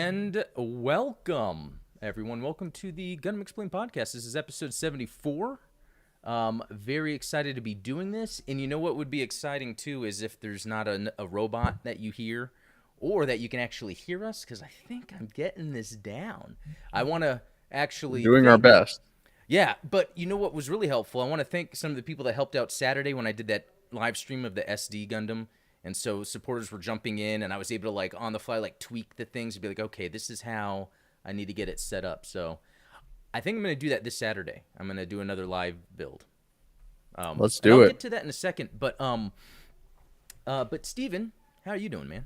And welcome, everyone. Welcome to the Gundam Explained podcast. This is episode 74. Very excited to be doing this. And you know what would be exciting, too, is if there's not a robot that you hear or that you can actually hear us, because I think I'm getting this down. I want to actually Doing our best. Yeah, but you know what was really helpful? I want to thank some of the people that helped out Saturday when I did that live stream of the SD Gundam. And so supporters were jumping in, and I was able to, like, on the fly, like, tweak the things and be like, okay, this is how I need to get it set up. So I think I'm going to do that this Saturday. I'm going to do another live build. Let's do it. I'll get to that in a second. But Steven, how are you doing, man?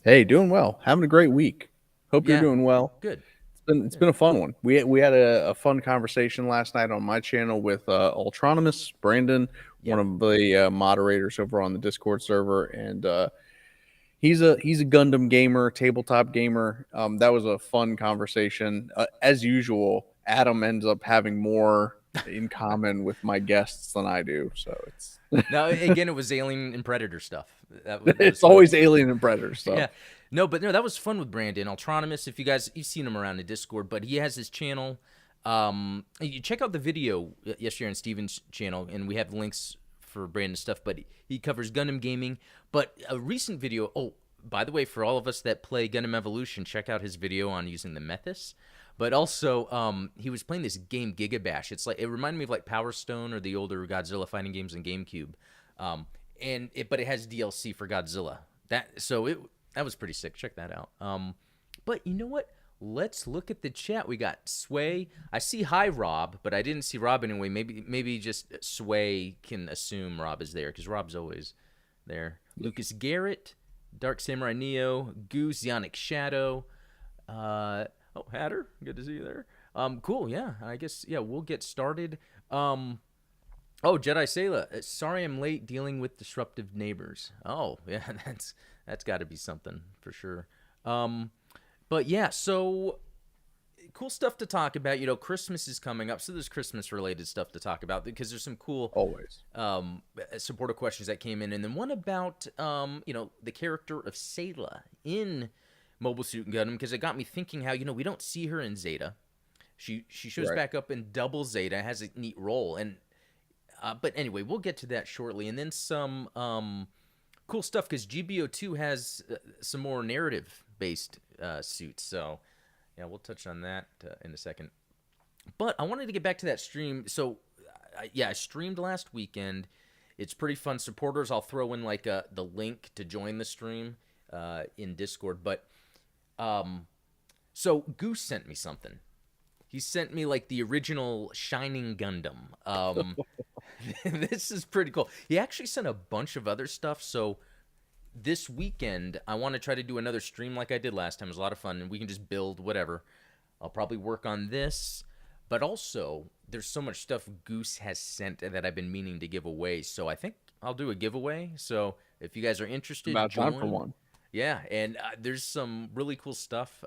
Hey, doing well. Having a great week. Hope you're doing well. Good. It's been a fun one. We had a fun conversation last night on my channel with Ultronomus Brandon, one of the moderators over on the Discord server, and he's a Gundam gamer, tabletop gamer. That was a fun conversation. As usual, Adam ends up having more in common with my guests than I do, so it's now again it was Alien and Predator stuff. It's always Alien and Predator stuff. Yeah. No, that was fun with Brandon. Ultronomus, if you've seen him around the Discord, but he has his channel. You check out the video yesterday on Steven's channel, and we have links for Brandon's stuff, but he covers Gundam gaming. But a recent video, by the way, for all of us that play Gundam Evolution, check out his video on using the Methus. But also, he was playing this game Gigabash. It reminded me of like Power Stone or the older Godzilla fighting games in GameCube. But it has DLC for Godzilla. That was pretty sick. Check that out. But you know what? Let's look at the chat. We got Sway. I see hi Rob, but I didn't see Rob anyway. Maybe just Sway can assume Rob is there because Rob's always there. Lucas Garrett, Dark Samurai Neo, Goose, Yannick Shadow. Hatter, good to see you there. Cool. Yeah, I guess we'll get started. Jedi Sayla. Sorry I'm late dealing with disruptive neighbors. Oh, yeah, that's got to be something for sure. But yeah, so cool stuff to talk about. You know, Christmas is coming up, so there's Christmas-related stuff to talk about because there's some cool supporter questions that came in, and then one about the character of Sayla in Mobile Suit Gundam, because it got me thinking how we don't see her in Zeta. She shows back up in Double Zeta, has a neat role, and but anyway, we'll get to that shortly, and then some cool stuff because GBO2 has some more narrative-based suits, so yeah, we'll touch on that in a second. But I wanted to get back to that stream. So I streamed last weekend. It's pretty fun. Supporters, I'll throw in like the link to join the stream in Discord. But so Goose sent me something. He sent me like the original Shining Gundam. This is pretty cool. He actually sent a bunch of other stuff. So this weekend, I want to try to do another stream like I did last time. It was a lot of fun, and we can just build whatever. I'll probably work on this. But also, there's so much stuff Goose has sent that I've been meaning to give away. So I think I'll do a giveaway. So if you guys are interested, about time for one. Yeah, and there's some really cool stuff.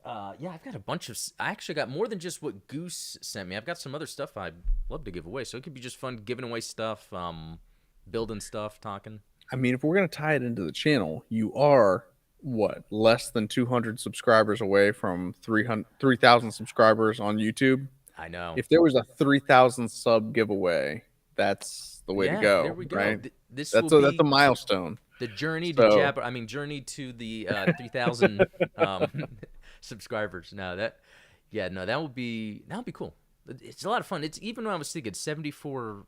I've got a bunch of... I actually got more than just what Goose sent me. I've got some other stuff I'd love to give away. So it could be just fun giving away stuff, building stuff, talking. I mean, if we're going to tie it into the channel, you are, less than 200 subscribers away from 3,000 subscribers on YouTube? I know. If there was a 3,000 sub giveaway, that's the way to go. There we go. Right? That's a milestone. The journey to journey to the 3,000 subscribers. That would be cool. It's a lot of fun. It's even when I was thinking 74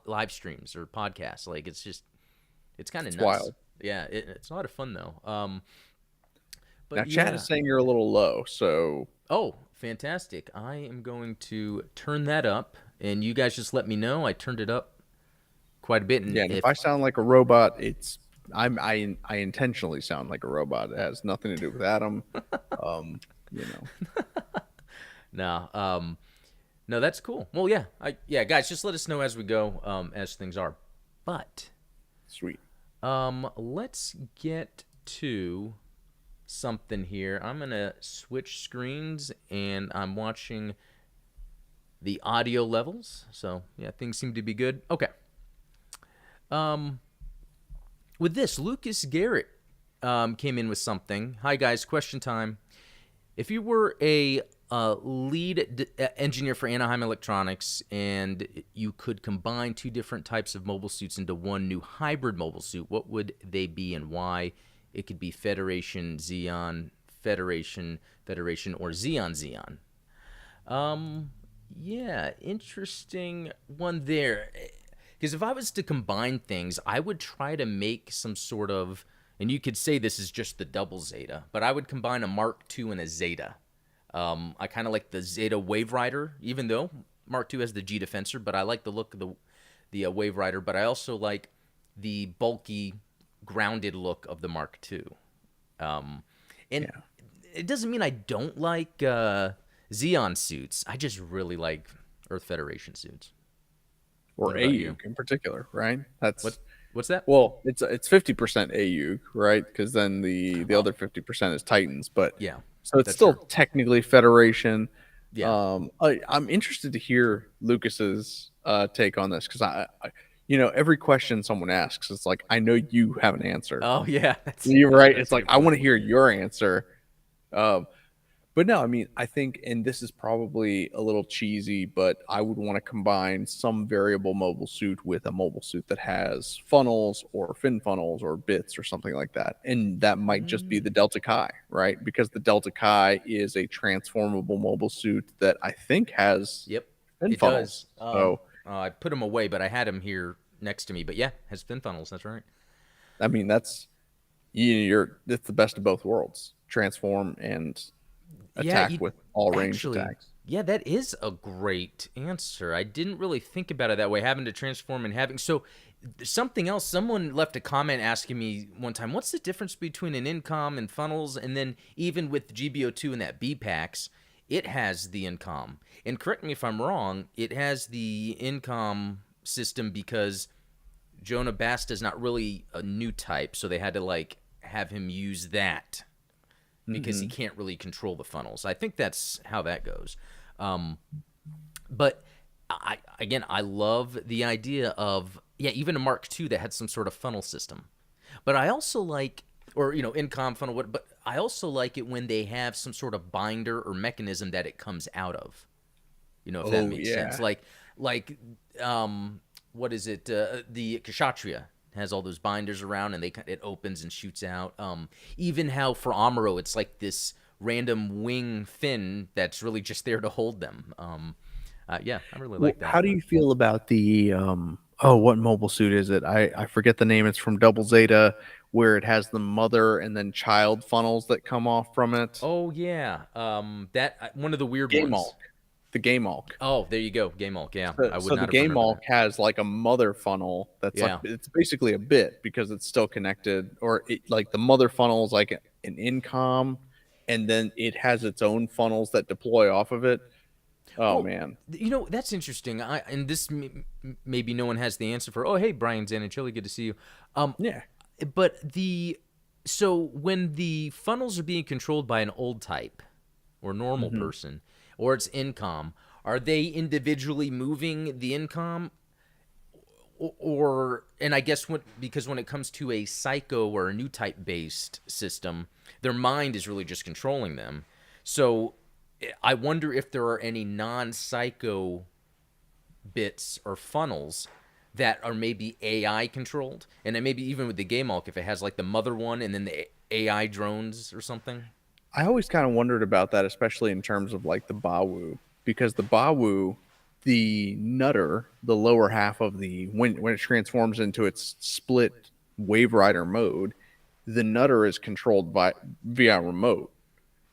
live streams or podcasts. Like it's kind of nuts. Wild. Yeah, it's a lot of fun though. But now chat is saying you're a little low, so fantastic. I am going to turn that up, and you guys just let me know. I turned it up quite a bit. And if I sound like a robot, I intentionally sound like a robot. It has nothing to do with Adam. No, that's cool. Well, guys, just let us know as we go, as things are. But sweet. Let's get to something here. I'm gonna switch screens, and I'm watching the audio levels. So yeah, things seem to be good. Okay. With this, Lucas Garrett came in with something. Hi guys, question time. If you were a engineer for Anaheim Electronics and you could combine two different types of mobile suits into one new hybrid mobile suit, what would they be and why? It could be Federation, Xeon, Federation, or Xeon. Yeah, interesting one there. Because if I was to combine things, I would try to make some sort of, and you could say this is just the double Zeta, but I would combine a Mark II and a Zeta. I kind of like the Zeta Wave Rider, even though Mark II has the G Defensor, but I like the look of the Wave Rider, but I also like the bulky, grounded look of the Mark II. And Yeah. it doesn't mean I don't like Xeon suits. I just really like Earth Federation suits. Or What about you? AUG in particular, right? What That's what's that? well, it's 50% AUG, right? Because then the Oh, other 50% is Titans, but yeah, so it's that's still true. technically Federation. Yeah. I'm interested to hear Lucas's take on this because every question someone asks, it's like I know you have an answer. Oh, yeah. That's You're right. that's It's a like good I point. want to hear your answer. Um, but no, I mean, I think, and this is probably a little cheesy, but I would want to combine some variable mobile suit with a mobile suit that has funnels or fin funnels or bits or something like that. And that might just be Mm, the Delta Chi, right? Because the Delta Chi is a transformable mobile suit that I think has yep, fin it does. funnels. So, I put him away, but I had him here next to me. But yeah, has fin funnels. That's right. I mean, it's the best of both worlds. Transform and Yeah, attack you with all range actually, attacks. yeah, that is a great answer. I didn't really think about it that way, having to transform and having so something else. Someone left a comment asking me one time, "What's the difference between an incom and funnels?" And then even with GBO2 and that B packs, it has the incom. And correct me if I'm wrong, it has the incom system because Jonah Bast is not really a new type, so they had to like have him use that because he Hmm. can't really control the funnels. I think that's how that goes. Um, but I love the idea of yeah, even a Mark II that had some sort of funnel system. But I also like, or incom funnel. But I also like it when they have some sort of binder or mechanism that it comes out of. If that Oh makes sense. yeah. Like what is it? The Kshatriya has all those binders around, and it opens and shoots out. Even how for Amuro, it's like this random wing fin that's really just there to hold them. Yeah, I really Well, like that. how do you feel about the what mobile suit is it? I forget the name. It's from Double Zeta where it has the mother and then child funnels that come off from it. Oh yeah, that one of the weird Game Malk. ones. The Game Malk. Oh, there you go, Game Hulk. Yeah, So, I would so the not have Game remembered Malk that. has like a mother funnel that's like Yeah. it's basically a bit because it's still connected, or like the mother funnel is like an incom, and then it has its own funnels that deploy off of it. Oh Well, man, that's interesting. And this maybe no one has the answer for. Oh, hey, Brian Zanichelli, good to see you. Um, yeah. but so when the funnels are being controlled by an old type or normal Hmm. person, or it's incom, are they individually moving the incom, or and I guess because when it comes to a psycho or a new type based system, their mind is really just controlling them. So I wonder if there are any non-psycho bits or funnels that are maybe AI controlled, and then maybe even with the game Hulk, if it has like the mother one and then the AI drones or something. I always kind of wondered about that, especially in terms of like the Bawu, because the Bawu, the Nutter, the lower half of the when it transforms into its split Wave Rider mode, the Nutter is controlled by via remote.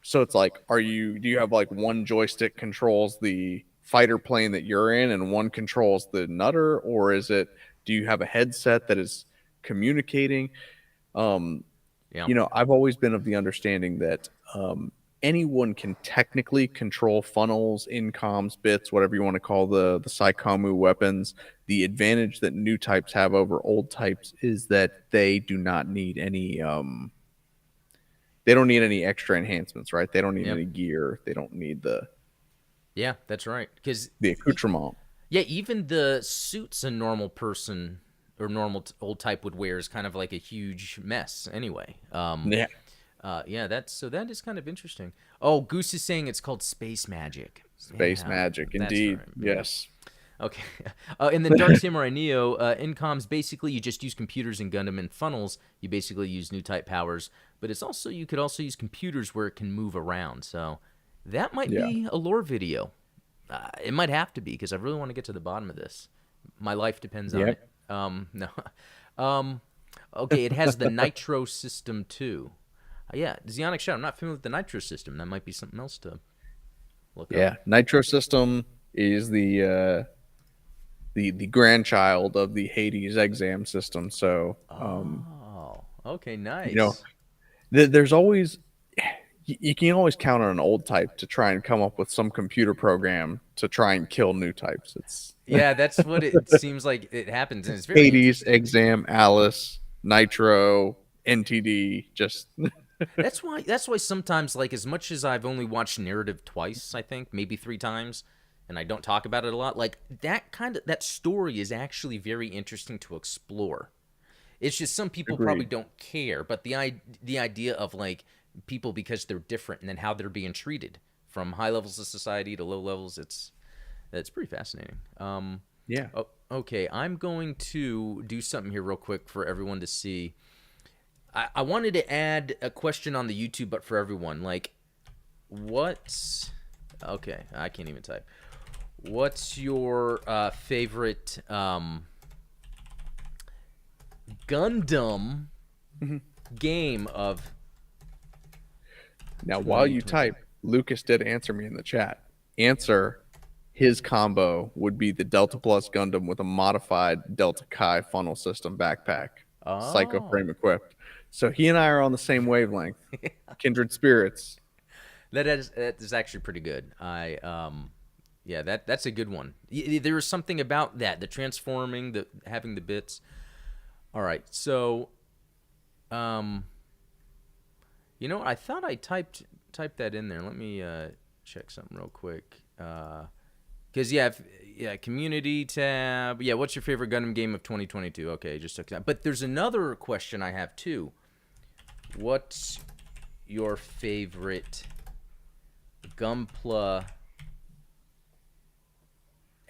So it's like, do you have like one joystick controls the fighter plane that you're in and one controls the Nutter, or do you have a headset that is communicating? Um, Yeah, I've always been of the understanding that anyone can technically control funnels, incoms, bits, whatever you want to call the Psychomu weapons. The advantage that new types have over old types is that they don't need any extra enhancements, right? They don't need yeah, any gear. They don't need yeah. That's right. Because the accoutrement. yeah, even the suits a normal person or normal old type would wear is kind of like a huge mess anyway. Yeah. Yeah, that is kind of interesting. Oh, Goose is saying it's called Space Magic. Space Yeah, magic, that's indeed. right. Yeah. Yes. Okay. And then Dark Samurai Neo, Incoms, basically you just use computers in Gundam, and Funnels, you basically use new type powers. But it's also, you could also use computers where it can move around. So that might Yeah. be a lore video. It might have to be, because I really want to get to the bottom of this. My life depends on Yep. it. No. Okay, it has the Nitro system too. Yeah, Zionic Shadow. I'm not familiar with the Nitro system. That might be something else to look up. Yeah. Nitro system is the grandchild of the Hades exam system. So Oh, okay, you know, nice. there's always you can always count on an old type to try and come up with some computer program to try and kill new types. It's Yeah, that's what it seems like it happens, and it's very Hades, interesting. exam, Alice, Nitro, NTD. Just That's why sometimes, like, as much as I've only watched narrative twice, I think maybe three times, and I don't talk about it a lot, like that story is actually very interesting to explore. It's just some people probably agreed. don't care, but the idea of, like, people because they're different and then how they're being treated from high levels of society to low levels, that's pretty fascinating. Yeah. Oh, okay, I'm going to do something here real quick for everyone to see. I wanted to add a question on the YouTube, but for everyone, like, what's okay? I can't even type. What's your favorite Gundam game of Now, while you 2022? type, Lucas did answer me in the chat. Answer his combo would be the Delta Plus Gundam with a modified Delta Chi funnel system backpack, Psycho Oh, frame equipped. So he and I are on the same wavelength, kindred spirits. that is actually pretty good. Yeah, that's a good one. There is something about that, the transforming, the having the bits. All right, so um, I thought I typed that in there. Let me check something real quick. Because yeah, community tab. Yeah, what's your favorite Gundam game of 2022? Okay, just took that. But there's another question I have too. What's your favorite Gunpla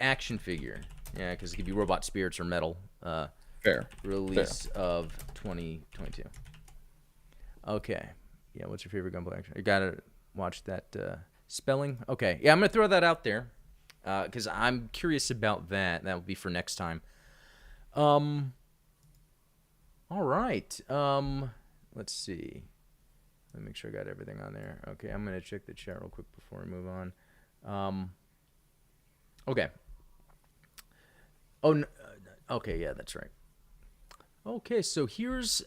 action figure? Yeah, because it could be Robot Spirits or Metal. Fair. Release of 2022. Okay. Yeah, what's your favorite Gunpla action? You gotta watch that spelling. Okay. Yeah, I'm gonna throw that out there because I'm curious about that. That will be for next time. Um. All right. Let's see. Let me make sure I got everything on there. Okay, I'm gonna check the chat real quick before we move on. Okay. Oh. Okay. Yeah, that's right. Okay, so here's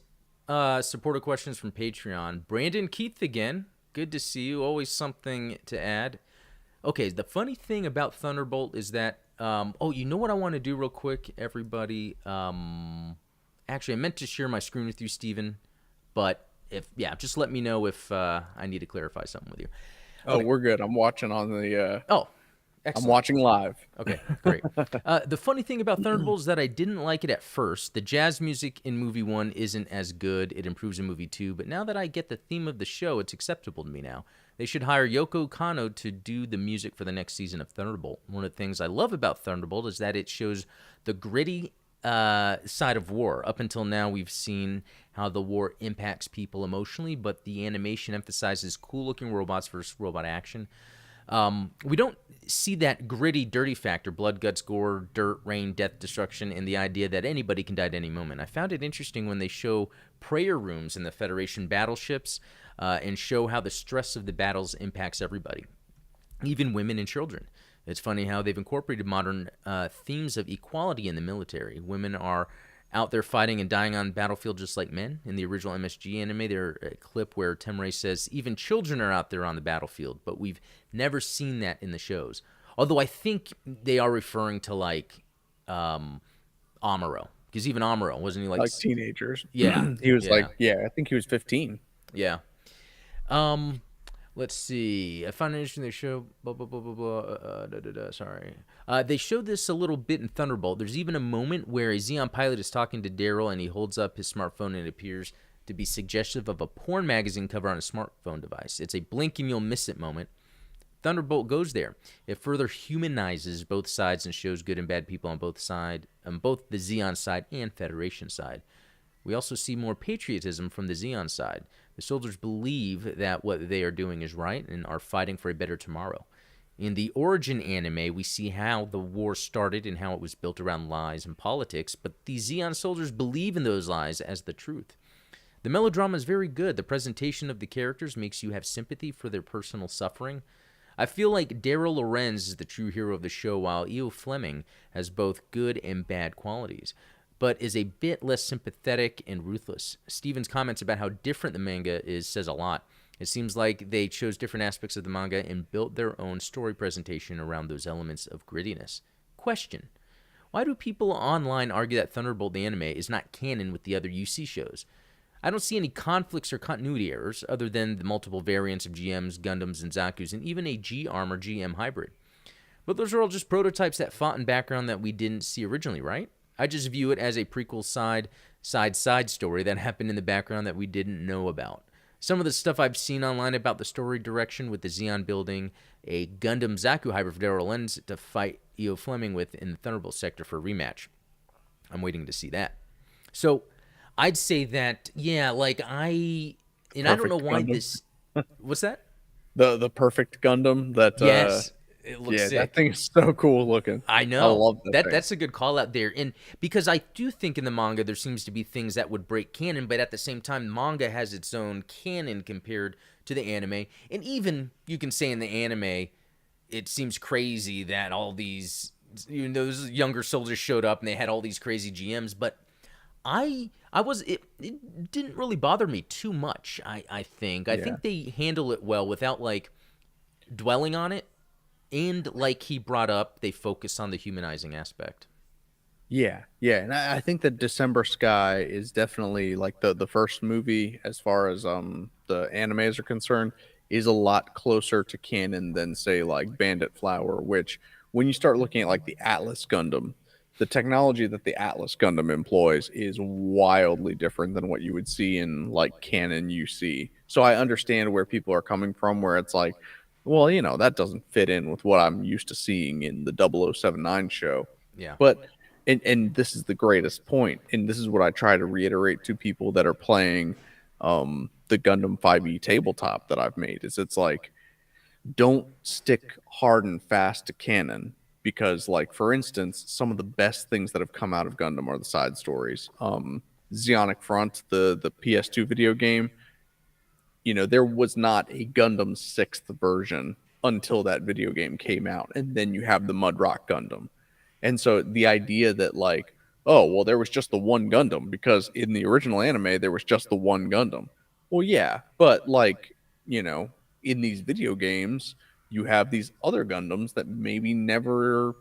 supporter questions from Patreon. Brandon Keith again. Good to see you. Always something to add. Okay, the funny thing about Thunderbolt is that you know what I want to do real quick, everybody? Actually, I meant to share my screen with you, Steven, but just let me know if I need to clarify something with you. Oh, Okay. we're good. I'm watching on the. Oh, I'm excellent. watching live. Okay, great. The funny thing about Thunderbolt is that I didn't like it at first. The jazz music in movie 1 isn't as good. It improves in movie 2, but now that I get the theme of the show, it's acceptable to me now. They should hire Yoko Kanno to do the music for the next season of Thunderbolt. One of the things I love about Thunderbolt is that it shows the gritty side of war. Up until now, we've seen how the war impacts people emotionally, but the animation emphasizes cool-looking robots versus robot action. We don't see that gritty, dirty factor, blood, guts, gore, dirt, rain, death, destruction, and the idea that anybody can die at any moment. I found it interesting when they show prayer rooms in the Federation battleships and show how the stress of the battles impacts everybody, even women and children. It's funny how they've incorporated modern themes of equality in the military. Women are out there fighting and dying on battlefield just like men. In the original MSG anime, there's a clip where Temray says even children are out there on the battlefield, but we've never seen that in the shows. Although I think they are referring to like Amuro, because even Amuro wasn't he like Like teenagers. yeah, He was yeah, like, yeah, I think he was 15. yeah. Um, Let's see. I found it interesting. They show blah blah blah blah blah. Sorry. They showed this a little bit in Thunderbolt. There's even a moment where a Xeon pilot is talking to Daryl, and he holds up his smartphone, and it appears to be suggestive of a porn magazine cover on a smartphone device. It's a blink and you'll miss it moment. Thunderbolt goes there. It further humanizes both sides and shows good and bad people on both the Xeon side and Federation side. We also see more patriotism from the Xeon side. The soldiers believe that what they are doing is right and are fighting for a better tomorrow. In the Origin anime, we see how the war started and how it was built around lies and politics, but the Xeon soldiers believe in those lies as the truth. The melodrama is very good. The presentation of the characters makes you have sympathy for their personal suffering. I feel like Daryl Lorenz is the true hero of the show, while E.O. Fleming has both good and bad qualities, but is a bit less sympathetic and ruthless. Steven's comments about how different the manga is says a lot. It seems like they chose different aspects of the manga and built their own story presentation around those elements of grittiness. Question: why do people online argue that Thunderbolt the anime is not canon with the other UC shows? I don't see any conflicts or continuity errors other than the multiple variants of GMs, Gundams, and Zakus, and even a G-Arm or GM hybrid. But those are all just prototypes that fought in background that we didn't see originally, right? I just view it as a prequel side story that happened in the background that we didn't know about. Some of the stuff I've seen online about the story direction with the Xeon building a Gundam Zaku hybrid for Daryl Lenz to fight E.O. Fleming with in the Thunderbolt sector for a rematch. I'm waiting to see that. So I'd say that, yeah, I don't know Perfect why Gundam. this, what's that? The perfect Gundam that Yes, it looks yeah, that sick. thing is so cool looking. I I know love that thing. that's a good call out there, and because I do think in the manga there seems to be things that would break canon, but at the same time, manga has its own canon compared to the anime, and even you can say in the anime, it seems crazy that all these those younger soldiers showed up and they had all these crazy GMs, but it didn't really bother me too much. I Yeah. think they handle it well without like dwelling on it, and like he brought up, they focus on the humanizing aspect. Yeah, yeah, and I think that December Sky is definitely like the first movie as far as the animes are concerned is a lot closer to canon than say like Bandit Flower, which when you start looking at like the Atlas Gundam, the technology that the Atlas Gundam employs is wildly different than what you would see in like canon UC. So I understand where people are coming from where it's like, well, that doesn't fit in with what I'm used to seeing in the 0079 show. Yeah. But and this is the greatest point, and this is what I try to reiterate to people that are playing the Gundam 5e tabletop that I've made is it's like don't stick hard and fast to canon because like for instance some of the best things that have come out of Gundam are the side stories. Zeonic Front, the PS2 video game, there was not a Gundam 6th version until that video game came out. And then you have the Mudrock Gundam. And so the idea that, like, oh, well, there was just the one Gundam because in the original anime, there was just the one Gundam. Well, yeah, but like, you know, in these video games, you have these other Gundams that maybe never,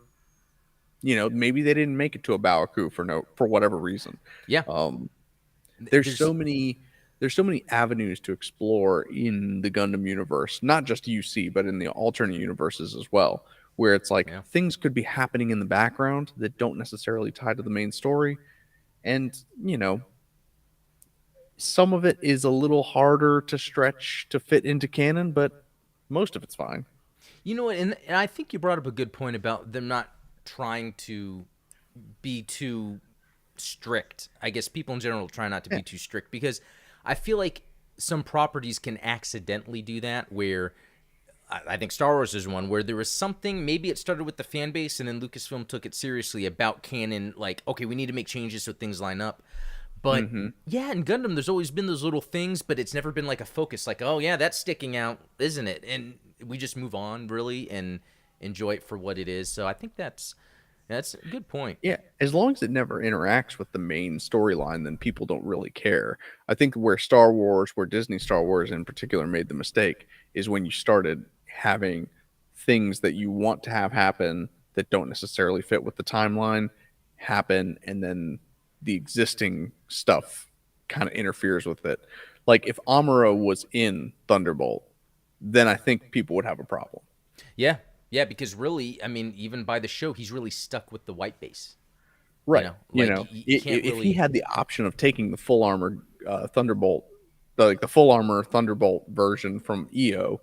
maybe they didn't make it to a Baoku for whatever reason. Yeah. Um, there's There's so many avenues to explore in the Gundam universe, not just UC, but in the alternate universes as well, where it's like yeah. things could be happening in the background that don't necessarily tie to the main story. And, some of it is a little harder to stretch to fit into canon, but most of it's fine. You know what? And I think you brought up a good point about them not trying to be too strict. I guess people in general try not to Yeah. be too strict because I feel like some properties can accidentally do that where I think Star Wars is one where there was something, maybe it started with the fan base and then Lucasfilm took it seriously about canon, like, okay, we need to make changes so things line up. But Mm-hmm. yeah, in Gundam, there's always been those little things, but it's never been like a focus, like, oh yeah, that's sticking out, isn't it? And we just move on really and enjoy it for what it is. So I think that's a good point. Yeah, as long as it never interacts with the main storyline, then people don't really care. I think where Disney Star Wars in particular made the mistake is when you started having things that you want to have happen that don't necessarily fit with the timeline happen, and then the existing stuff kind of interferes with it. Like if Amuro was in Thunderbolt, then I think people would have a problem. Yeah, yeah, because really, I mean, even by the show, he's really stuck with the white base. You Right. know, like you can't If he really. had the option of taking the full armor Thunderbolt, like the full armor Thunderbolt version from EO,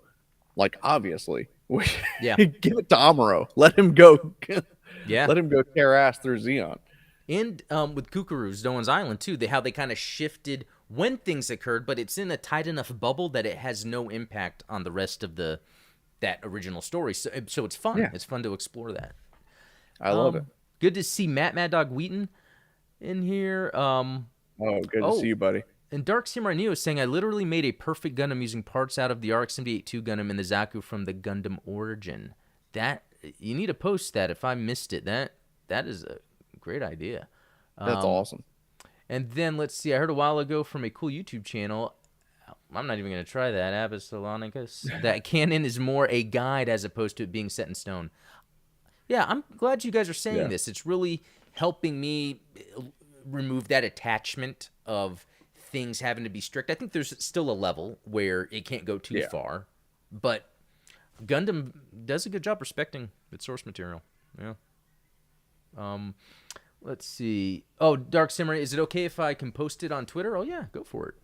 like obviously, Yeah, give it to Amuro. Let him go. yeah. Let him go tear ass through Xeon. And with Kukuru's No One's Island too, how they kind of shifted when things occurred, but it's in a tight enough bubble that it has no impact on the rest of that original story. So it's fun. Yeah, It's fun to explore that. I love it. Good to see Mad Dog Wheaton in here. Oh, good to see Oh, you, buddy. and Dark Samurai Neo is saying I literally made a perfect Gundam using parts out of the RX-78-2 Gundam and the Zaku from the Gundam Origin. That you need to post that if I missed it. That is a great idea. That's awesome. And then let's see. I heard a while ago from a cool YouTube channel. I'm not even going to try that. Abysalonicus. That canon is more a guide as opposed to it being set in stone. Yeah, I'm glad you guys are saying Yeah. this. It's really helping me remove that attachment of things having to be strict. I think there's still a level where it can't go too Yeah. far, but Gundam does a good job respecting its source material. Yeah. Let's see. Oh, Dark Samurai, is it okay if I can post it on Twitter? Oh yeah, go for it.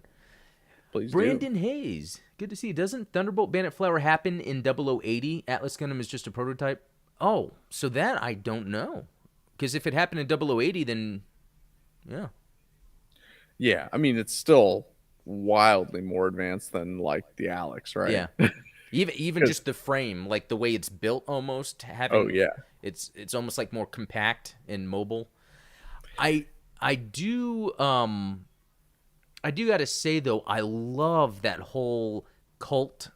Please do. Brandon Hayes, good to see you. Doesn't Thunderbolt Bandit Flower happen in 0080? Atlas Gundam is just a prototype. Oh, so that I don't know. Because if it happened in 0080, then yeah. Yeah, I mean it's still wildly more advanced than like the Alex, right? Yeah. Even just the frame, like the way it's built almost, Oh having yeah. it's almost like more compact and mobile. I I do I do got to say though, I love that whole cult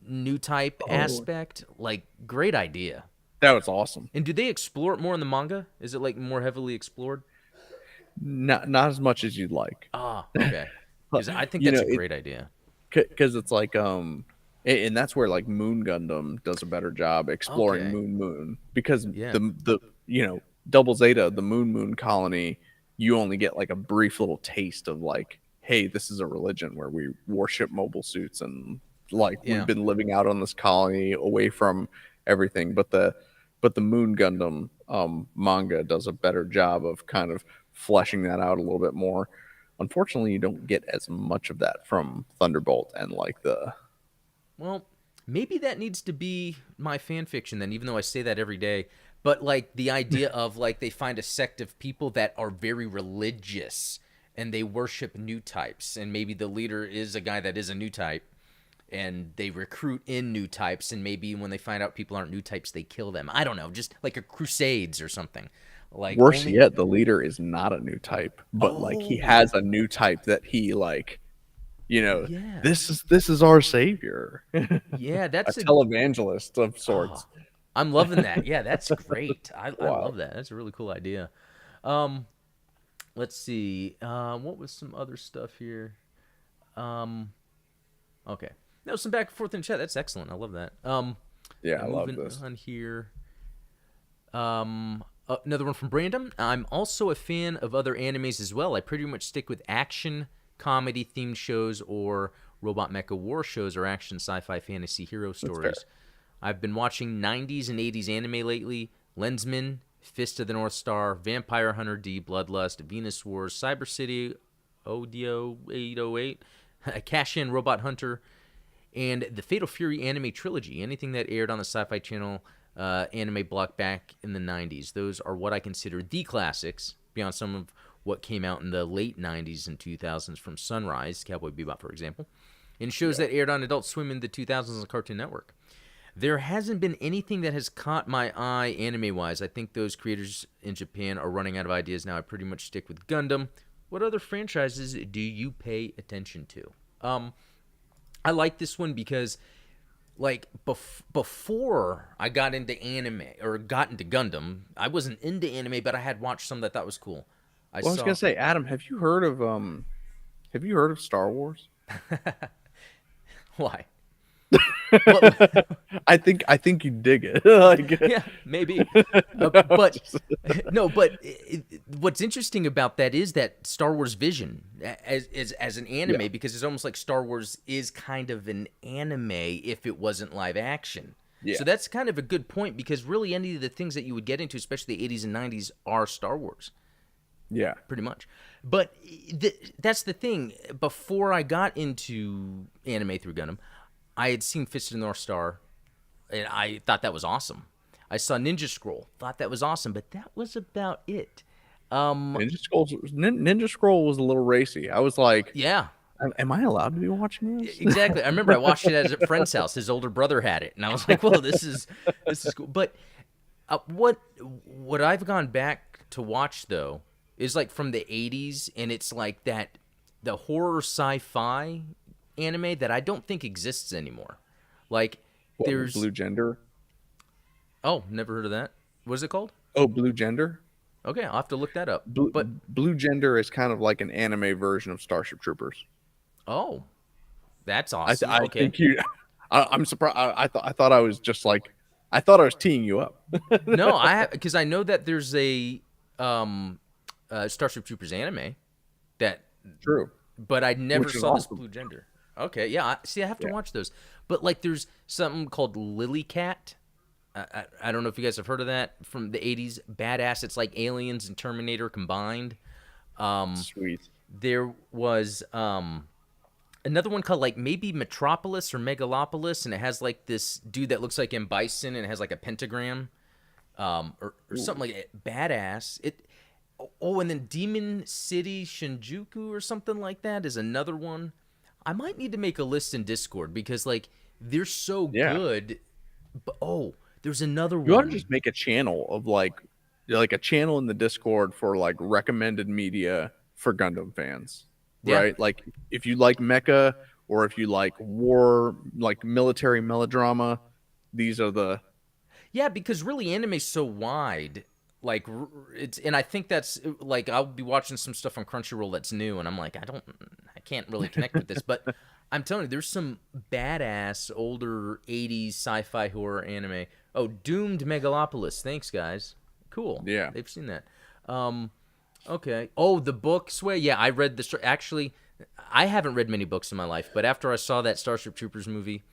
new type Oh, aspect. Like great idea. that was awesome. And do they explore it more in the manga? Is it like more heavily explored? Not as much as you'd like. Ah, okay. Because I think You that's know, a great idea. because it's like and that's where like Moon Gundam does a better job exploring Okay. Moon because Yeah. the Double Zeta, the Moon colony, you only get like a brief little taste of like, hey, this is a religion where we worship mobile suits and like Yeah. we've been living out on this colony away from everything. But the Moon Gundam manga does a better job of kind of fleshing that out a little bit more. Unfortunately, you don't get as much of that from Thunderbolt and like the Well, maybe that needs to be my fan fiction then, even though I say that every day. But like the idea of like they find a sect of people that are very religious and they worship new types, and maybe the leader is a guy that is a new type, and they recruit in new types, and maybe when they find out people aren't new types, they kill them. I don't know, just like a Crusades or something. Like worse only yet, the leader is not a new type, but like he oh has a new type that he like, yeah this is our savior, a yeah that's a televangelist of sorts. I'm loving that. Yeah, that's great. I Wow. love that. That's a really cool idea. Um, let's see. What was some other stuff here? Um, okay. No, some back and forth in chat. That's excellent. I love that. Yeah, Yeah, I love moving this. on here. Another one from Brandon. I'm also a fan of other animes as well. I pretty much stick with action, comedy themed shows, or robot mecha war shows, or action sci-fi fantasy hero That's fair. stories. I've been watching 90s and 80s anime lately. Lensman, Fist of the North Star, Vampire Hunter D, Bloodlust, Venus Wars, Cyber City, Odio 808, Cash In, Robot Hunter, and the Fatal Fury anime trilogy. Anything that aired on the Sci-Fi Channel anime block back in the 90s. Those are what I consider the classics, beyond some of what came out in the late 90s and 2000s from Sunrise, Cowboy Bebop, for example, and shows that aired on Adult Swim in the 2000s on Cartoon Network. There hasn't been anything that has caught my eye anime-wise. I think those creators in Japan are running out of ideas now. I pretty much stick with Gundam. What other franchises do you pay attention to? I like this one because, like, before I got into anime or got into Gundam, I wasn't into anime, but I had watched some that I thought was cool. I Well, I was saw. gonna say, Adam, have you heard of Star Wars? Why? What? I think you dig it. Like, Yeah, maybe. But no, but what's interesting about that is that Star Wars Vision as an yeah, anime, because it's almost like Star Wars is kind of an anime if it wasn't live action. So yeah, that's kind of a good point, because really any of the things that you would get into, especially the 80s and 90s, are Star Wars, yeah. pretty much. But that's the thing. Before I got into anime through Gundam, I had seen Fist of the North Star, and I thought that was awesome. I saw Ninja Scroll, thought that was awesome, but that was about it. Um, Ninja Scroll was a little racy. I was like, yeah, am I allowed to be watching this? exactly. I remember I watched it at a friend's house. His older brother had it, and I was like, "Well, this is cool." But what I've gone back to watch though is like from the '80s, and it's like that the horror sci-fi anime that I don't think exists anymore. Like What, there's Blue Gender? oh, never heard of that. What is it called? Oh, Blue Gender. Okay, I'll have to look that up. Blue, But Blue Gender is kind of like an anime version of Starship Troopers. oh, that's awesome. I Okay. think you. I'm surprised. I thought I was just like, I thought I was teeing you up. No, I have, because I know that there's a Starship Troopers anime that, True, but I never which is saw this awesome. Blue Gender. Okay, yeah. See, I have to Yeah. watch those. But like, there's something called Lily Cat. I don't know if you guys have heard of that from the '80s. Badass. It's like Aliens and Terminator combined. Sweet. There was another one called like maybe Metropolis or Megalopolis, and it has like this dude that looks like M Bison, and it has like a pentagram, or something like it. Badass. It. Oh, and then Demon City Shinjuku or something like that is another one. I might need to make a list in Discord, because like they're so Yeah. good. But oh, there's another You ought to one. just make a channel of like a channel in the Discord for like recommended media for Gundam fans, Yeah, right? Like if you like mecha or if you like war, like military melodrama, these are the yeah, because really anime's so wide. Like it's, and I think that's like I'll be watching some stuff on Crunchyroll that's new, and I'm like, I can't really connect with this, but I'm telling you, there's some badass older '80s sci-fi horror anime. Oh, Doomed Megalopolis. Thanks, guys. Cool. yeah. They've seen that. Um, okay. Oh, the book Sway. Yeah, I read the. Actually, I haven't read many books in my life, but after I saw that Starship Troopers movie,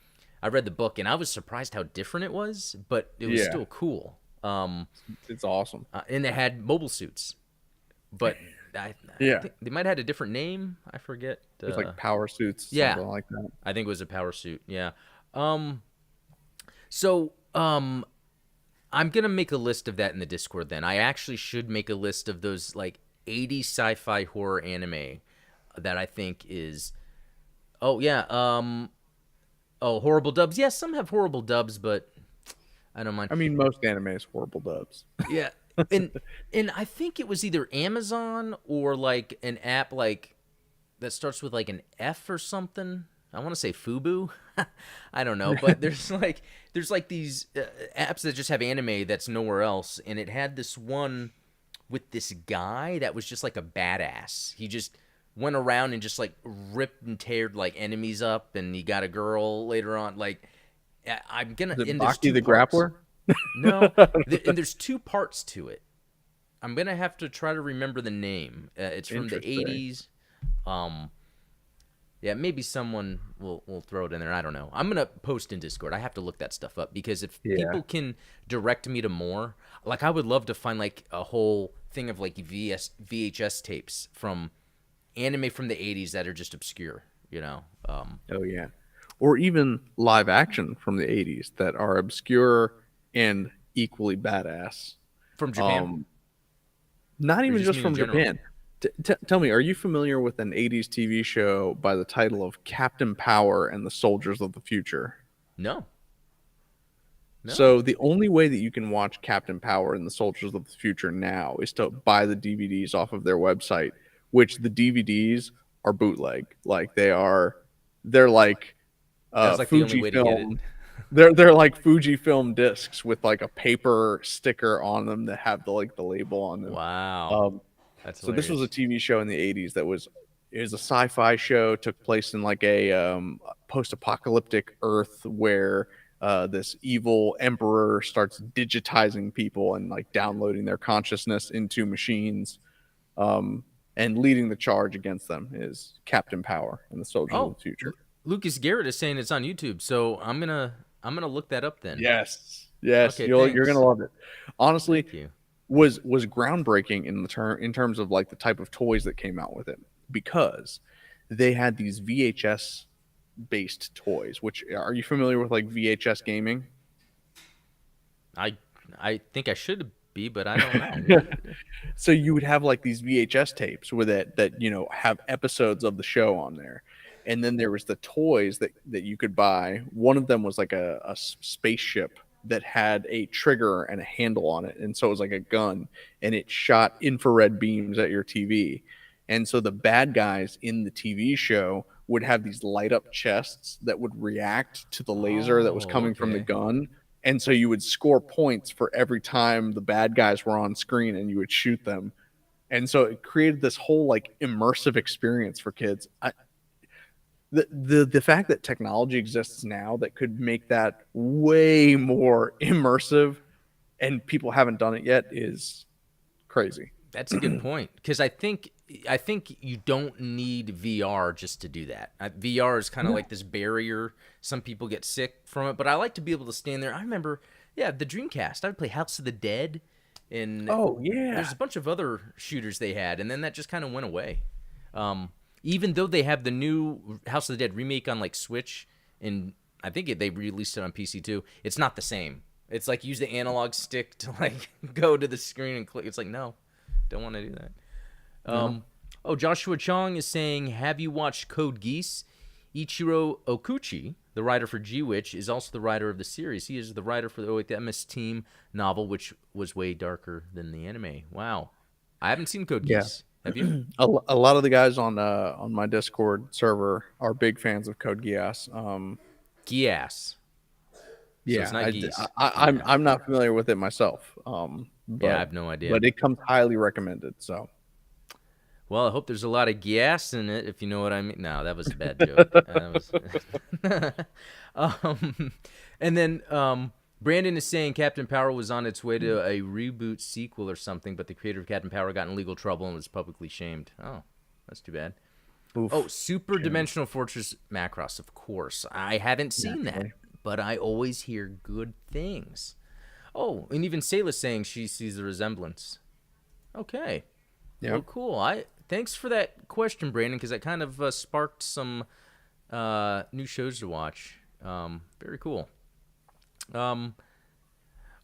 I read the book, and I was surprised how different it was, but it was Yeah. still cool. It's awesome. And they had mobile suits, but I Yeah. think they might have had a different name. I forget. It's like power suits, Yeah, something like that. I think it was a power suit. Yeah. Um. So I'm gonna make a list of that in the Discord. Then I actually should make a list of those like 80s sci-fi horror anime that I think is. Oh yeah. Oh, horrible dubs. Yes, some have horrible dubs, but I don't mind. I mean, most anime is horrible dubs. Yeah, and I think it was either Amazon or like an app like that starts with like an F or something. I want to say Fubu. I don't know, but there's like these apps that just have anime that's nowhere else, and it had this one with this guy that was just like a badass. He just went around and just like ripped and teared like enemies up, and he got a girl later on. Like I'm gonna, Is it and there's Baki two the parts. Grappler? No, and there's two parts to it. I'm gonna have to try to remember the name. It's from the Interesting. '80s. Um, yeah, maybe someone will throw it in there. I don't know. I'm gonna post in Discord. I have to look that stuff up, because if Yeah. people can direct me to more, like I would love to find like a whole thing of like VHS tapes from anime from the '80s that are just obscure. You know. Oh yeah. Or even live action from the 80s that are obscure and equally badass. From Japan, Um, not or you even just just mean in from general? Japan. Tell me, are you familiar with an 80s TV show by the title of Captain Power and the Soldiers of the Future? No, no. So the only way that you can watch Captain Power and the Soldiers of the Future now is to buy the DVDs off of their website, which the DVDs are bootleg. Like they're like That's like the only way to get it. Fujifilm. They're like Fujifilm discs with like a paper sticker on them that have the label on them. Wow, Um, that's so this was a hilarious. TV show in the 80s that was It was a sci-fi show. Took place in like a post-apocalyptic Earth where this evil emperor starts digitizing people and like downloading their consciousness into machines. And leading the charge against them is Captain Power and the Soldiers of Oh, the Future. Lucas Garrett is saying it's on YouTube, so I'm gonna look that up then. Yes, yes, Okay, you're gonna thanks. love it. Honestly, Thank you. was groundbreaking in terms of like the type of toys that came out with it because they had these VHS based toys. Which are you familiar with like VHS gaming? I I think I should be, but I don't know. What? So you would have like these VHS tapes with it that have episodes of the show on there, and then there was the toys that you could buy. One of them was like a spaceship that had a trigger and a handle on it, and so it was like a gun, and it shot infrared beams at your TV. And so the bad guys in the TV show would have these light up chests that would react to the laser that was Oh, coming from the okay. gun, and so you would score points for every time the bad guys were on screen and you would shoot them. And so it created this whole like immersive experience for kids. The fact that technology exists now that could make that way more immersive and people haven't done it yet is crazy. That's a good point because I think you don't need VR just to do that. VR is kind of like this barrier. Some people get sick from it, but I like to be able to stand there. I remember, yeah, the Dreamcast. I would play House of the Dead, and Oh there's yeah. a bunch of other shooters they had, and then that just kind of went away. Even though they have the new House of the Dead remake on like Switch, and I think they released it on PC too. It's not the same. It's like use the analog stick to like go to the screen and click. It's like no, don't want to do that. No. Oh, Joshua Chong is saying, have you watched Code Geass? Ichiro Okuchi, the writer for G-Witch, is also the writer of the series. He is the writer for the MS Team novel, which was way darker than the anime. Wow. I haven't seen Code Yeah. Geass. Have you? A lot of the guys on my Discord server are big fans of Code Geass. Geass. So it's Yeah, not geese. Yeah. I'm not familiar with it myself. Yeah, I But have no idea. it comes highly recommended. So Well, I hope there's a lot of gas in it, if you know what I mean. No, that was a bad joke. um, and then Brandon is saying Captain Power was on its way to a reboot sequel or something, but the creator of Captain Power got in legal trouble and was publicly shamed. Oh, that's too bad. Oh, oof, Super Dimensional Fortress Macross, of course. I haven't seen that, naturally. but I always hear good things. Oh, and even Sayla's saying she sees the resemblance. Okay. Well, Yep. cool. Thanks for that question, Brandon, because that kind of sparked some new shows to watch. Very cool. Um,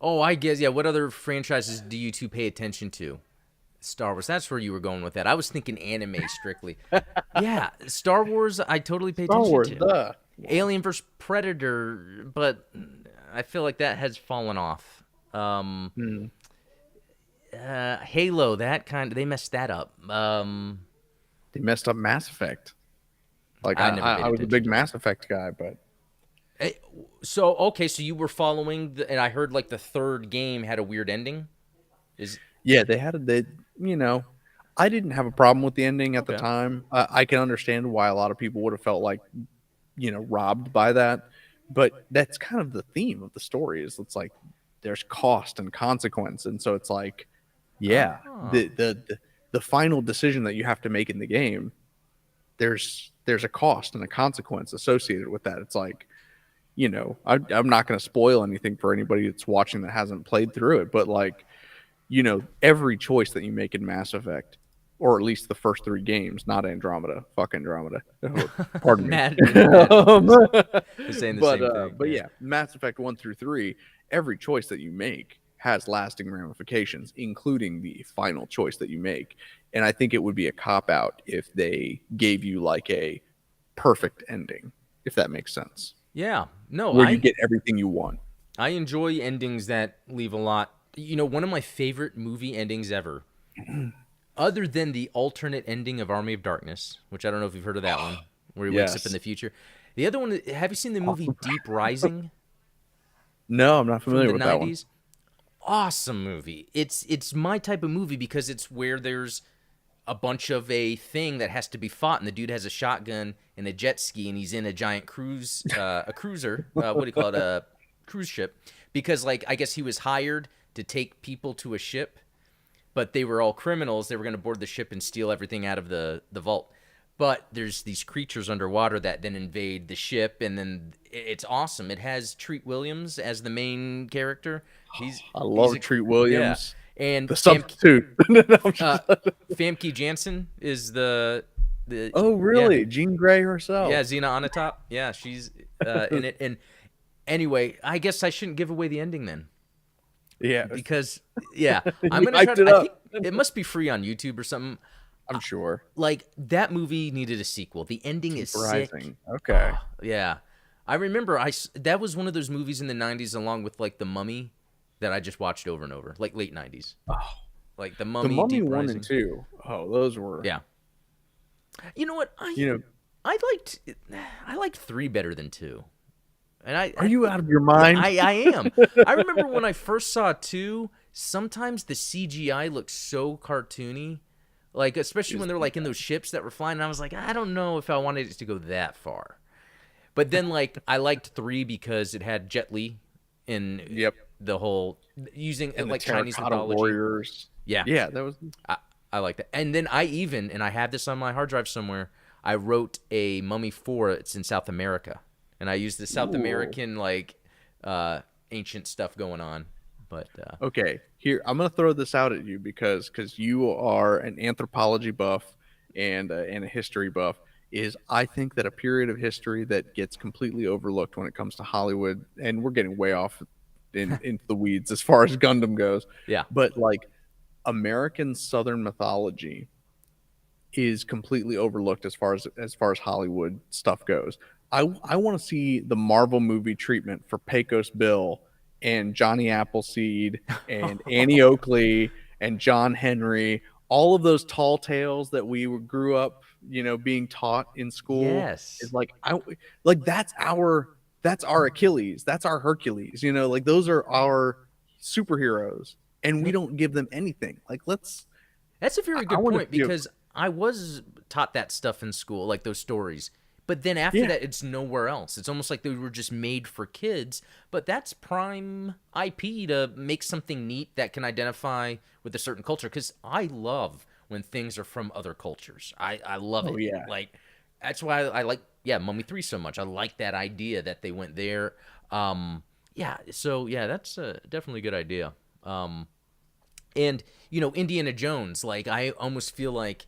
oh, I guess yeah. What other franchises do you two pay attention to? Star Wars. That's where you were going with that. I was thinking anime strictly. Yeah, Star Wars. I totally pay Star attention Wars, to. duh. Alien vs Predator, but I feel like that has fallen off. Hmm. Halo, that kind. They messed that up. They messed up Mass Effect. Like I never paid I was a attention big to it. Mass Effect guy, but Eh, So okay, so you were following, and I heard like the third game had a weird ending. Is yeah, they had a they. You know, I didn't have a problem with the ending at the okay. time. I can understand why a lot of people would have felt like robbed by that, but that's kind of the theme of the story. Is it's like there's cost and consequence, and so it's like, yeah, Oh, the final decision that you have to make in the game, there's a cost and a consequence associated with that. It's like, I'm not going to spoil anything for anybody that's watching that hasn't played through it, but like, every choice that you make in Mass Effect, or at least the first three games, not Andromeda, fuck Andromeda, pardon me. Matt Um, is saying the but same thing. Yeah. yeah, Mass Effect 1 through 3, every choice that you make has lasting ramifications, including the final choice that you make. And I think it would be a cop out if they gave you like a perfect ending, if that makes sense, Yeah. No, where you I get everything you want. I enjoy endings that leave a lot. One of my favorite movie endings ever, other than the alternate ending of Army of Darkness, which I don't know if you've heard of that one, where he wakes up in Yes. the future. The other one, have you seen the movie Deep Rising No, I'm not from familiar the with that one. 90s? Awesome movie. It's my type of movie because it's where there's a bunch of a thing that has to be fought, and the dude has a shotgun and a jet ski, and he's in a giant a cruiser. What do you call it? A cruise ship, because like I guess he was hired to take people to a ship, but they were all criminals. They were going to board the ship and steal everything out of the vault. But there's these creatures underwater that then invade the ship, and then it's awesome. It has Treat Williams as the main character. I love Treat Yeah, Williams. and The substitute. Famke Janssen is the Oh, yeah, really? Jean Grey herself. yeah, Xena Onatopp. Yeah, she's in it. And anyway, I guess I shouldn't give away the ending then, Yeah. because yeah, I'm You gonna try hyped it to. I up. think it must be free on YouTube or something. I'm sure. Like that movie needed a sequel. The ending is sick. Rising. Okay. Oh, yeah, I remember. That was one of those movies in the '90s, along with like The Mummy, that I just watched over and over, like late '90s. Oh, Like The the Mummy, Mummy Deep 1 Rising. and 2. Oh, those were. Yeah. You know what? You know, I liked 3 better than 2. And are you out of your mind? I am. I remember when I first saw 2, sometimes the CGI looked so cartoony. Like, especially when they're like in those ships that were flying, and I was like, I don't know if I wanted it to go that far. But then like I liked 3 because it had Jet Li in Yep. the whole using And like the Chinese Terracotta mythology. Warriors. Yeah. Yeah, that was. I like that. And then and I have this on my hard drive somewhere, I wrote a Mummy 4. It's in South America. And I used the South American, like, ancient stuff going on. But, Okay, here I'm gonna throw this out at you because you are an anthropology buff and a history buff. I think that a period of history that gets completely overlooked when it comes to Hollywood, and we're getting way off into the weeds as far as Gundam goes. yeah. But like American Southern mythology is completely overlooked as far as Hollywood stuff goes. I want to see the Marvel movie treatment for Pecos Bill and Johnny Appleseed and Annie Oakley and John Henry, all of those tall tales that we grew up, being taught in school. Yes. Is like that's our Achilles, that's our Hercules, like those are our superheroes, and we don't give them anything. Like That's a very I good wanna point, see a- because I was taught that stuff in school, like those stories. But then after Yeah. that, it's nowhere else. It's almost like they were just made for kids. But that's prime IP to make something neat that can identify with a certain culture. Because I love when things are from other cultures. I love it. Oh, yeah. Like, that's why I like, Mummy 3 so much. I like that idea that they went there. Yeah, so, yeah, that's definitely a good idea. And, Indiana Jones, like, I almost feel like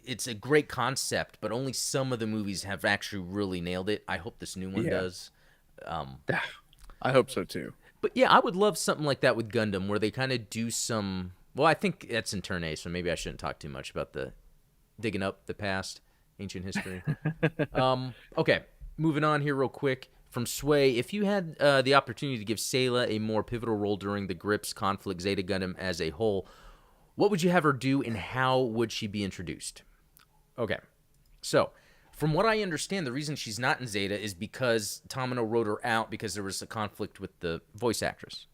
it's a great concept, but only some of the movies have actually really nailed it. I hope this new one Yeah. does. I hope so too. But yeah, I would love something like that with Gundam, where they kind of do some. Well, I think that's in Turn A, so maybe I shouldn't talk too much about the digging up the past, ancient history. Okay, moving on here real quick. From Sway, if you had the opportunity to give Sayla a more pivotal role during the Grips conflict, Zeta Gundam as a whole, what would you have her do, and how would she be introduced? Okay, so from what I understand, the reason she's not in Zeta is because Tomino wrote her out because there was a conflict with the voice actress.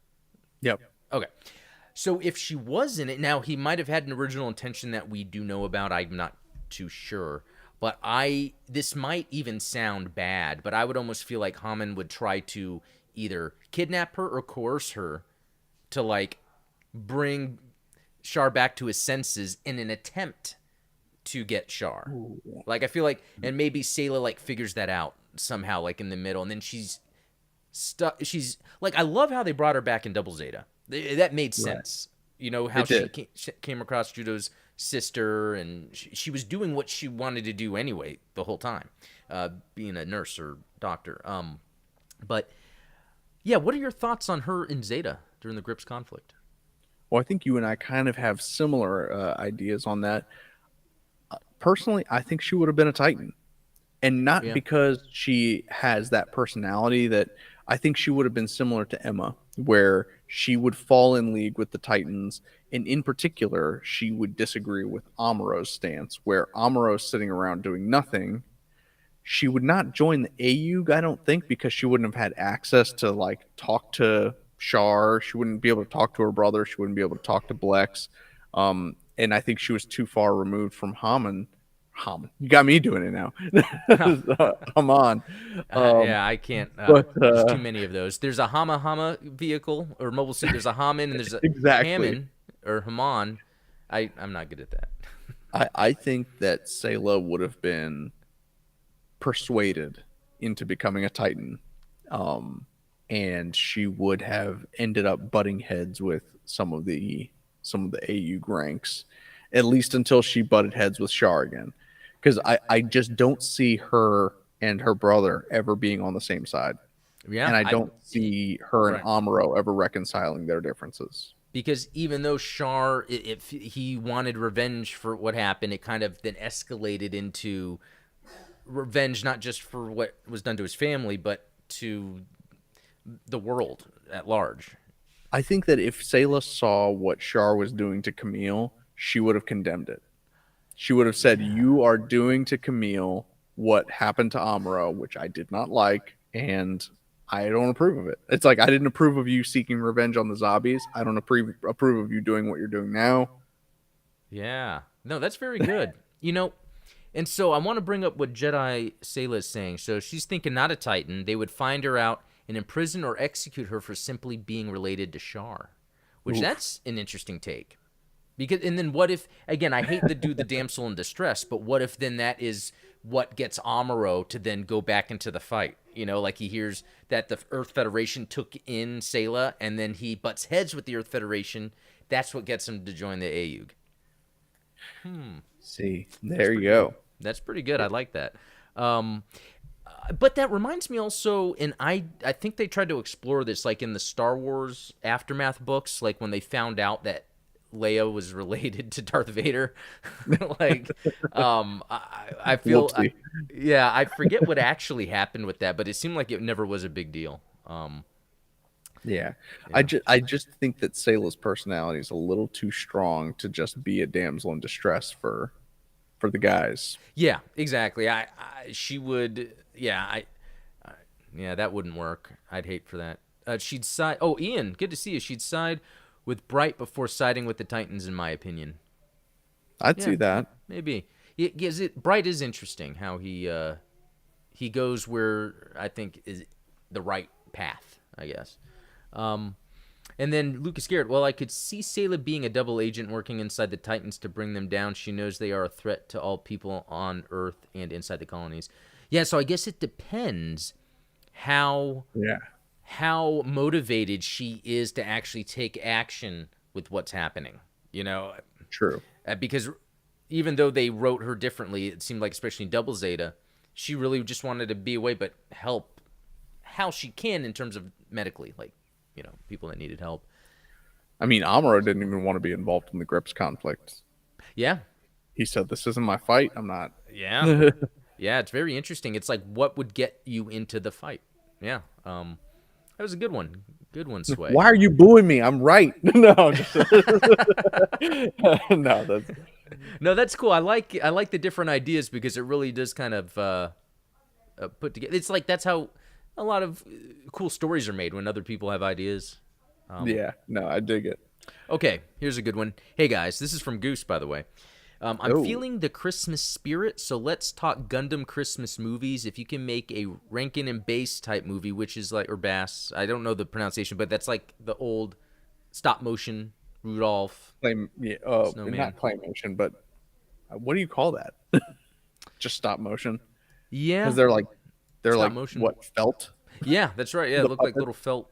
Yep. Okay, so if she was in it, now he might have had an original intention that we do know about. I'm not too sure, but this might even sound bad, but I would almost feel like Hammond would try to either kidnap her or coerce her to like bring Char back to his senses in an attempt to get Char. Ooh. Like, I feel like, and maybe Sayla like figures that out somehow, like in the middle, and then she's stuck. She's like, I love how they brought her back in Double Zeta. That made sense. You know how she came across Judo's sister, and she was doing what she wanted to do anyway the whole time, being a nurse or doctor. But yeah, what are your thoughts on her in Zeta during the Grips conflict? Well, I think you and I kind of have similar ideas on that. Personally, I think she would have been a Titan, and not because she has that personality. That I think she would have been similar to Emma, where she would fall in league with the Titans, and in particular, she would disagree with Amuro's stance, where Amuro's sitting around doing nothing. She would not join the AUG, I don't think, because she wouldn't have had access to like talk to Char. She wouldn't be able to talk to her brother. She wouldn't be able to talk to Blex. and I think she was too far removed from Haman. Haman, you got me doing it now. Haman. Yeah, I can't. But There's too many of those. There's a Hama Hama vehicle or mobile suit. There's a Haman and there's a exactly. Haman or Haman. I'm not good at that. I think that Sayla would have been persuaded into becoming a Titan, and she would have ended up butting heads with some of the AU ranks, at least until she butted heads with Char again. Because I just don't see her and her brother ever being on the same side, Yeah, and I don't see her and right. Amuro ever reconciling their differences. Because even though Char, if he wanted revenge for what happened, it kind of then escalated into revenge, not just for what was done to his family, but to the world at large. I think that if Sayla saw what Char was doing to Camille, she would have condemned it. She would have said, "You are doing to Camille what happened to Amuro, which I did not like, and I don't approve of it." It's like I didn't approve of you seeking revenge on the zombies. I don't approve of you doing what you're doing now. Yeah. No, that's very good. And so I want to bring up what Jedi Sayla is saying. So she's thinking not a Titan. They would find her out and imprison or execute her for simply being related to Char, which Oof. that's an interesting take. And then what if, again, I hate to do the damsel in distress, but what if then that is what gets Amuro to then go back into the fight? Like he hears that the Earth Federation took in Sayla, and then he butts heads with the Earth Federation. That's what gets him to join the AUG. See, there you go. That's pretty good. I like that. But that reminds me also, and I think they tried to explore this, like in the Star Wars Aftermath books, like when they found out that Leia was related to Darth Vader. Like, I feel, yeah, I forget what actually happened with that, but it seemed like it never was a big deal. Yeah. I just think that Sayla's personality is a little too strong to just be a damsel in distress for the guys. Yeah, exactly. She would, yeah, yeah, that wouldn't work. I'd hate for that. She'd side. Oh, Ian, good to see you. She'd side with Bright before siding with the Titans, in my opinion. I'd Yeah, see that. maybe. Bright is interesting how he goes where I think is the right path, I guess. And then Lucas Garrett, well, I could see Sayla being a double agent working inside the Titans to bring them down. She knows they are a threat to all people on Earth and inside the colonies. Yeah, so I guess it depends how Yeah. how motivated she is to actually take action with what's happening. True. Because even though they wrote her differently, it seemed like, especially in Double Zeta, she really just wanted to be away, but help how she can in terms of medically, like, people that needed help. I mean, Amuro didn't even want to be involved in the Grips conflict. Yeah. He said, "This isn't my fight. I'm not." Yeah. Yeah, it's very interesting. It's like, what would get you into the fight? Yeah. That was a good one. Good one, Sway. Why are you booing me? I'm right. No, no, that's No, that's cool. I like the different ideas because it really does kind of put together. It's like that's how a lot of cool stories are made when other people have ideas. yeah. No, I dig it. Okay, here's a good one. Hey guys, this is from Goose, by the way. I'm Oh. feeling the Christmas spirit, so let's talk Gundam Christmas movies. If you can make a Rankin and Bass type movie, which is like, or Bass, I don't know the pronunciation, but that's like the old stop motion Rudolph. Yeah, Snowman. not claymation, but what do you call that? Just stop motion? Yeah, Because they're Stop like motion. what, felt? yeah, that's right. Yeah, The it looked like puppet? little felt,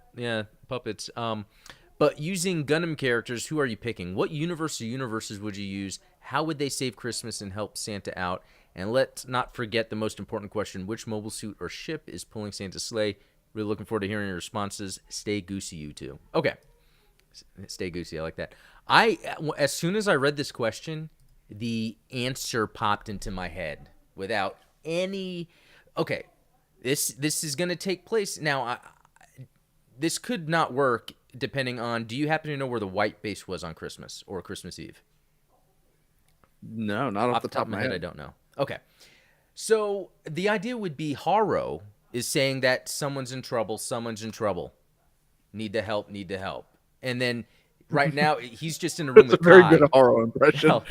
puppets. But using Gundam characters, who are you picking? What universe or universes would you use? How would they save Christmas and help Santa out? And let's not forget the most important question: which mobile suit or ship is pulling Santa's sleigh? Really looking forward to hearing your responses. Stay goosey, you two. Okay, stay goosey. I like that. As soon as I read this question, the answer popped into my head without any. Okay, this is going to take place now. This could not work depending on. Do you happen to know where the white base was on Christmas or Christmas Eve? No, not off the top of my head. I don't know. Okay, so the idea would be Haro is saying that someone's in trouble. Need to help. And then right now he's just in a room That's a with very good Kai. Haro impression. No,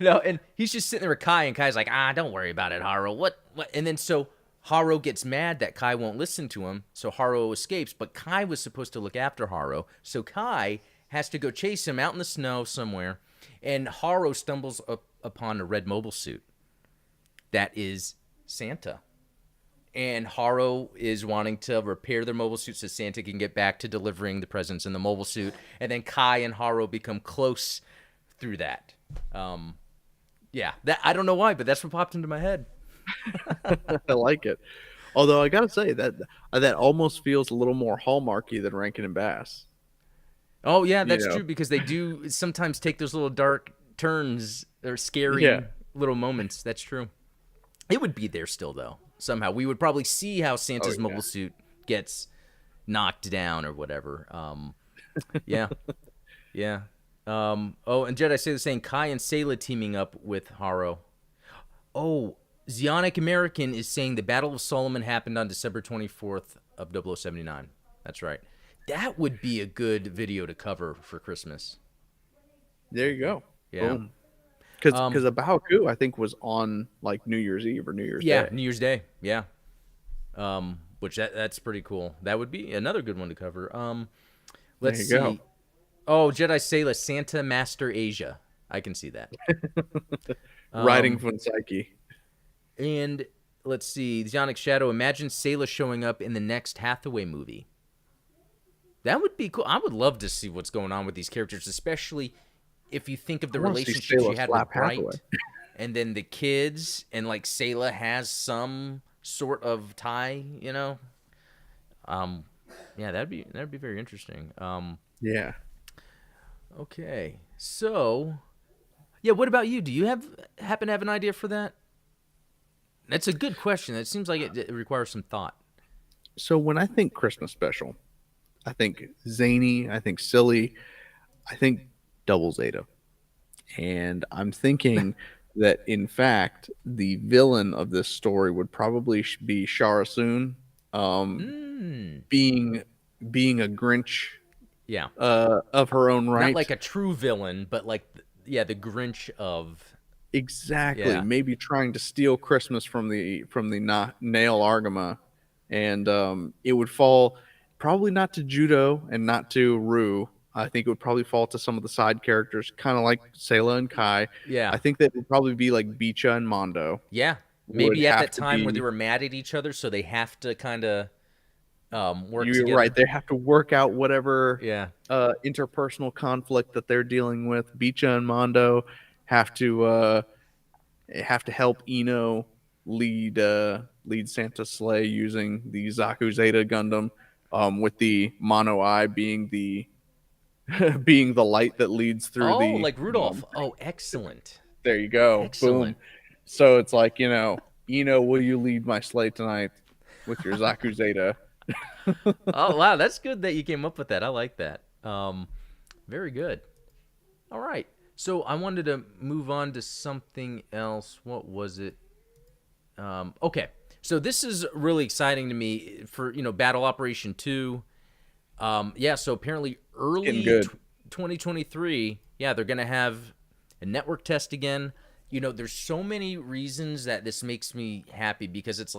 no, and he's just sitting there with Kai, and Kai's like, don't worry about it, Haro. What? And then so Haro gets mad that Kai won't listen to him, so Haro escapes. But Kai was supposed to look after Haro, so Kai has to go chase him out in the snow somewhere, and Haro stumbles upon a red mobile suit that is Santa. And Haro is wanting to repair their mobile suit so Santa can get back to delivering the presents in the mobile suit. And then Kai and Haro become close through that. Yeah, that I don't know why, but that's what popped into my head. I like it. Although I gotta say that almost feels a little more Hallmarky than Rankin and Bass. Oh yeah, You that's know? true because they do sometimes take those little dark turns or scary Yeah. little moments. That's true. It would be there still though. Somehow we would probably see how Santa's yeah. mobile suit gets knocked down or whatever. Yeah, yeah. Oh, and Jedi Sayla saying Kai and Sayla teaming up with Haro. Oh, Zionic American is saying the Battle of Solomon happened on December 24th of 0079. That's right. That would be a good video to cover for Christmas. There you go. Yeah. Boom. Because Abaku, I think, was on like New Year's Eve or New Year's Yeah, Day. New Year's Day. Yeah. Which that's pretty cool. That would be another good one to cover. Let's There see. you go. Oh, Jedi Sayla, Santa Master Asia. I can see that. Riding Funsaiki. And let's see. Zionic Shadow, imagine Sayla showing up in the next Hathaway movie. That would be cool. I would love to see what's going on with these characters, especially if you think of the relationship she Sayla had slap with Bright, Hathaway. and then the kids, and like Sayla has some sort of tie, Yeah, that'd be very interesting. Yeah. Okay, so yeah, what about you? Do you happen to have an idea for that? That's a good question. It seems like it requires some thought. So when I think Christmas special, I think zany, I think silly, I think double Zeta. And I'm thinking that, in fact, the villain of this story would probably be Shara Soon, being a Grinch Yeah, of her own right. not like a true villain, but like the Grinch of Exactly. Yeah. Maybe trying to steal Christmas from the Nail Argama, and it would fall probably not to Judo and not to Rue. I think it would probably fall to some of the side characters, kind of like Sayla and Kai. Yeah. I think that would probably be like Bicha and Mondo. Yeah, would maybe at have that to time where be- they were mad at each other, so they have to kind of work You're together. right. They have to work out whatever Yeah, interpersonal conflict that they're dealing with. Bicha and Mondo have to help Eno lead Santa's sleigh using the Zaku Zeta Gundam, with the Mono Eye being the being the light that leads through the like Rudolph. Oh, excellent. there you go. Excellent. Boom. So it's like, Eno, will you lead my sleigh tonight with your Zaku Zeta? Oh wow, that's good that you came up with that. I like that. Very good. All right. So I wanted to move on to something else. What was it? Okay. So this is really exciting to me for, Battle Operation 2. Yeah, so apparently early good. 2023, yeah, they're going to have a network test again. There's so many reasons that this makes me happy because it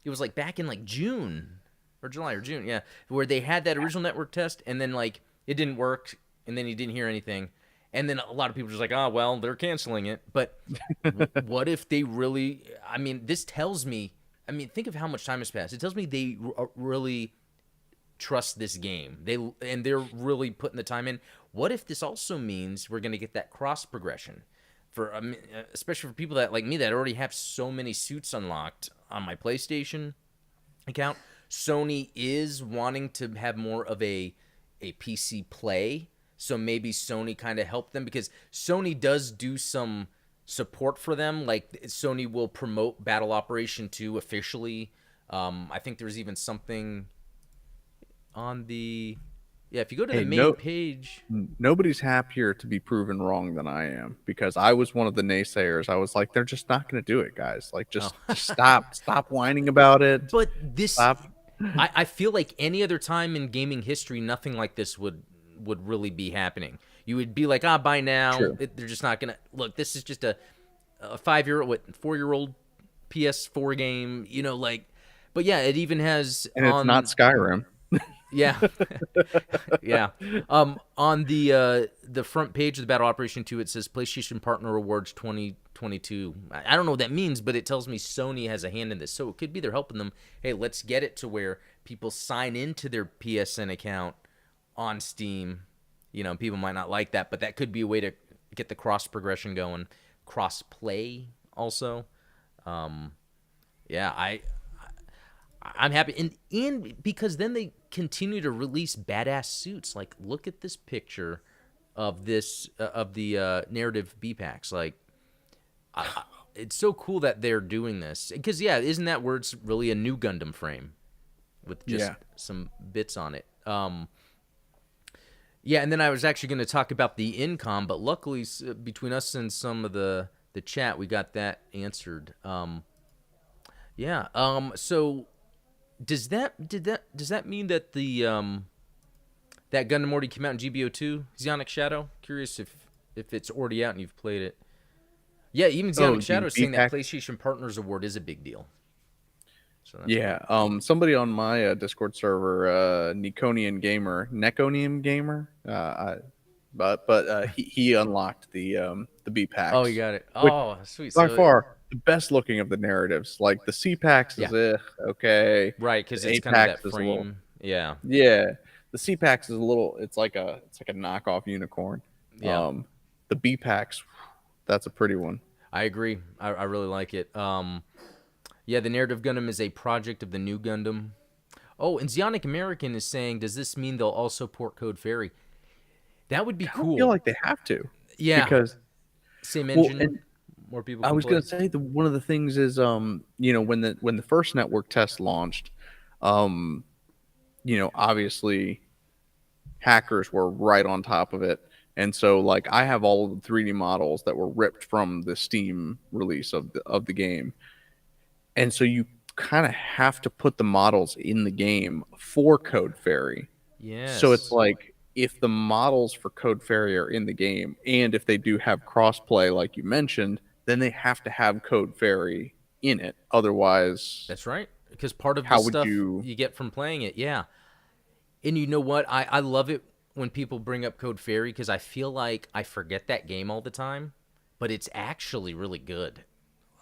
was like back in like June or July or June, yeah, where they had that original network test and then like it didn't work and then you didn't hear anything. And then a lot of people are just like, oh, well, they're canceling it. But what if they really, this tells me, think of how much time has passed. It tells me they really trust this game. They're really putting the time in. What if this also means we're going to get that cross progression for, especially for people that like me that already have so many suits unlocked on my PlayStation account? Sony is wanting to have more of a PC play. So maybe Sony kind of helped them because Sony does do some support for them. Like Sony will promote Battle Operation 2 officially. I think there's even something on the... Yeah, if you go to the main page... Nobody's happier to be proven wrong than I am because I was one of the naysayers. I was like, they're just not going to do it, guys. Like, just stop whining about it. But this... Stop. I feel like any other time in gaming history, nothing like this would would really be happening. You would be like, buy now. True. They're just not gonna look. This is just a 4-year-old PS4 game. Like, but yeah, it even has And it's not Skyrim. yeah, yeah. On the front page of the Battle Operation 2, it says PlayStation Partner Awards 2022. I don't know what that means, but it tells me Sony has a hand in this. So it could be they're helping them. Hey, let's get it to where people sign into their PSN account on Steam. People might not like that, but that could be a way to get the cross progression going. Cross play also. Yeah, I'm happy, and because then they continue to release badass suits. Like, look at this picture of this of the narrative B packs. Like, it's so cool that they're doing this. Because isn't that where it's really a new Gundam frame with just some bits on it? Yeah, and then I was actually going to talk about the Incom, but luckily between us and some of the chat, we got that answered. So. Does that mean that the that Gundam already came out in GBO2, Xionic Shadow? Curious if it's already out and you've played it. Yeah, even Xionic Shadow is saying that PlayStation Partners Award is a big deal. So somebody on my Discord server, Neconium Gamer, he unlocked the B packs. Oh, you got it. Oh, sweet. By far the best looking of the narratives. Like the C packs is okay, right? Because it's kind of that frame. Yeah. The C packs is a little. It's like a knockoff unicorn. Yeah. The B packs, that's a pretty one. I agree. I really like it. The narrative Gundam is a project of the new Gundam. Oh, and Zionic American is saying, does this mean they'll also port Code Fairy? That would be cool. I feel like they have to. Yeah. Because same engine, more people. I was going to say one of the things is, when the first network test launched, obviously hackers were right on top of it. And so, like, I have all of the 3D models that were ripped from the Steam release of the game. And so you kind of have to put the models in the game for Code Fairy. Yes. So it's like, if the models for Code Fairy are in the game, and if they do have crossplay, like you mentioned, then they have to have Code Fairy in it. Otherwise, that's right. Because part of the stuff you get from playing it, yeah. And you know what? I love it when people bring up Code Fairy because I feel like I forget that game all the time, but it's actually really good.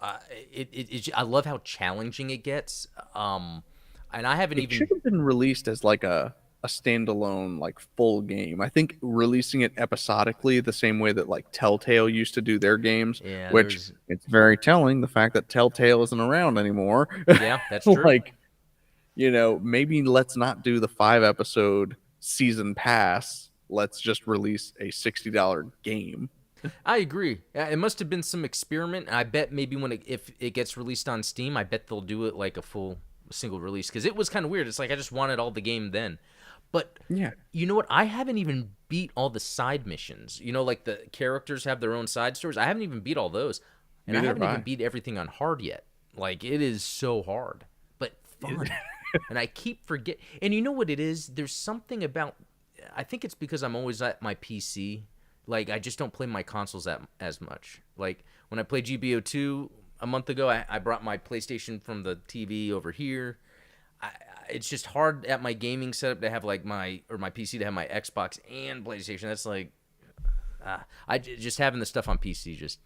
I love how challenging it gets. And I haven't it should have been released as like a standalone, like, full game. I think releasing it episodically the same way that like Telltale used to do their games, which it's very telling the fact that Telltale isn't around anymore. Yeah, that's true. Like, maybe let's not do the 5-episode season pass. Let's just release a $60 game. I agree. It must have been some experiment. I bet maybe if it gets released on Steam, I bet they'll do it like a full single release because it was kind of weird. It's like I just wanted all the game then. But you know what? I haven't even beat all the side missions. Like the characters have their own side stories. I haven't even beat all those. And I haven't even beat everything on hard yet. Like, it is so hard. But fun. And I keep forgetting. And you know what it is? There's something about... I think it's because I'm always at my PC. Like, I just don't play my consoles as much. Like, when I played GBO2 a month ago, I brought my PlayStation from the TV over here. It's just hard at my gaming setup to have like my PC to have my Xbox and PlayStation. That's like, just having the stuff on PC just